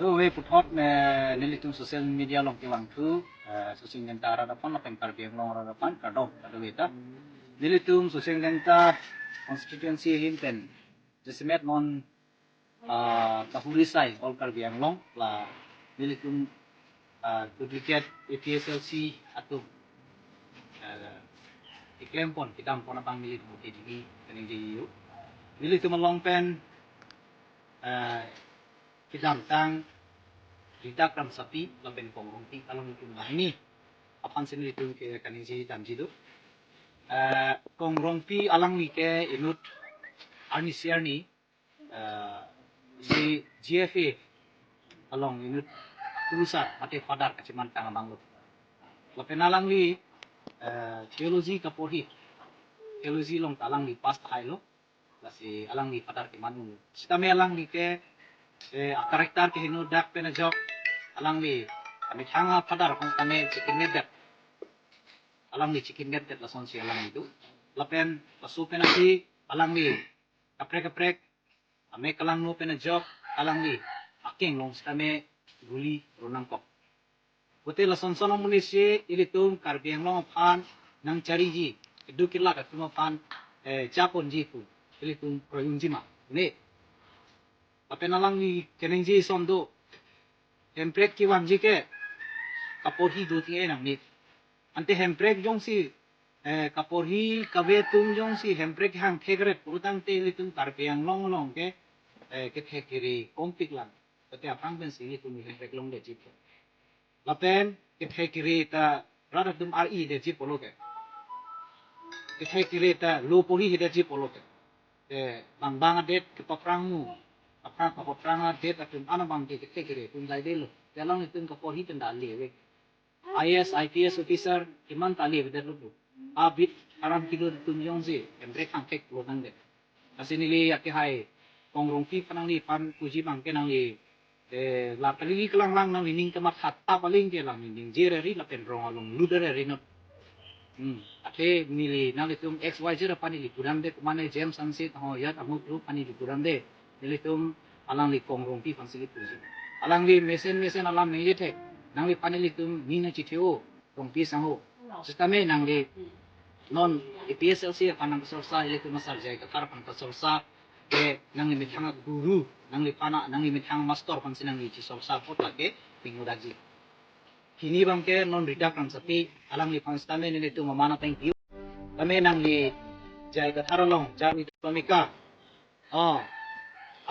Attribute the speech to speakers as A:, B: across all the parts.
A: Do we put hot nilitung social media long tiwang tu social media ada pan apa yang karbiang long ada pan kado kado kita nilitung social media constituency hinten jesimet non kahurisai all karbiang long la nilitung duplicate APSLC atau iklim pon kita pon abang milit bukti di kening di yu nilitung long pen kita tang rita kram sapi laben kongrong ti kalau mungkin lah ini apan sini itu ke kanin si tam situ kongrong ti alang ni ke inut arni siar ni si GFA along inut tulusar mati fadar kaciman tang abang lu lapen alang ni teologi kapolhi teologi long talang ni pas hai lo lasi alang ni fadar ke manu sitame alang ni ke karakter ke hinu dak pena jok alang ni kami hanga padar kung kami chicken medet alang ni chicken medet lason si alang itu lapen pasu pena si alang ni kaprek ame kalang no pena jok alang ni aking long kami guli runang kok buti lason sono munisi ilitum karbiang long pan nang cari ji edu kila ka tuma pan japon ji pu ilitum proyung jima ne Apen alang ni keneng ji sondo hemprek ki wan ji ke kaporhi do ti enang ni ante hemprek jong si kaporhi kawe tum jong si hemprek hang thegret purutang te litung tarpiang long ke thekiri kompik lang pati apang ben si tum hemprek long de ji lapen ke thekiri ta rada tum ri de ji polo ke thekiri ta lo poli de ji polo ke bang adet ke paprangmu apa kapotrangan det atum ana bang ke kere tum dai delo dalang itu kapolhi tenda lewe IS IPS officer iman tali beder lu abit aram kilo tum yongzi embrek angkek lo nang de asini li yak hai kongrong pi panang li pan puji bang ke nang li la pali kelang lang nang ning kemat hatta paling ke lang ning jere ri la pen rong along ludere ri no ate nili nang tum XYZ pani li kurang de kumane James Sunset ho ya amu group pani li kurang de nilitum alang li kongrong pi fangsilit puji alang li mesen alam ni yete nang li panilitum nina chiteo rong pi sango sistame nang li non EPSLC panang sorsa ilitum masar jai katar pan sorsa nang li mithanga guru nang li mithang master pan sinang li sorsa pot lage pingudaji kini bangke non rida kan sapi alang li pangstame nilitum mamana teng piu kami nang li jai katar long jami pamika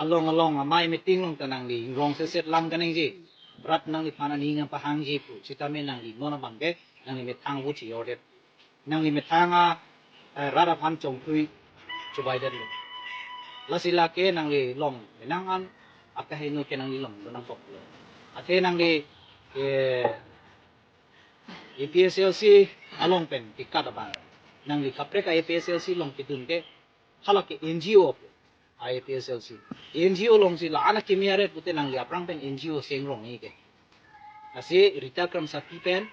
A: along amai meeting long tanang li rong seset lam kaneng ji berat nang li pana ninga pahang ji pu citame nang li nona bangke nang li metang wuci ordet nang li metanga rara pan chong tui cobai den lo lasila ke nang li long menangan akahinu ke nang li long donang pok lo ate nang li EPSLC along pen tikat abang nang li kapreka EPSLC long kitun ke halak ke NGO IPSLC NGO long sila anak kimiaret putin ang liaprang pen NGO sengrong ni ke asi rita kram sapi pen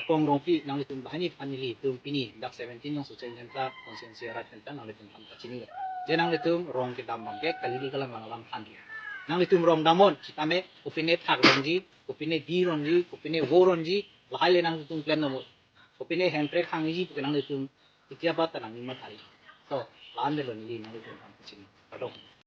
A: kongrong pi nang litum bahani panili tum pini dak 17 yung social center konsensi rat tentang nang litum hampa sini je nang litum rong kita bangke kalili kalang lang handi nang litum rong damon kitame opine thak ronji opine di ronji opine wo ronji laile nang litum plan no opine handbrake hangi nang litum itia bat nang ni matari so laan de lo ni nang litum hampa sini Pardon.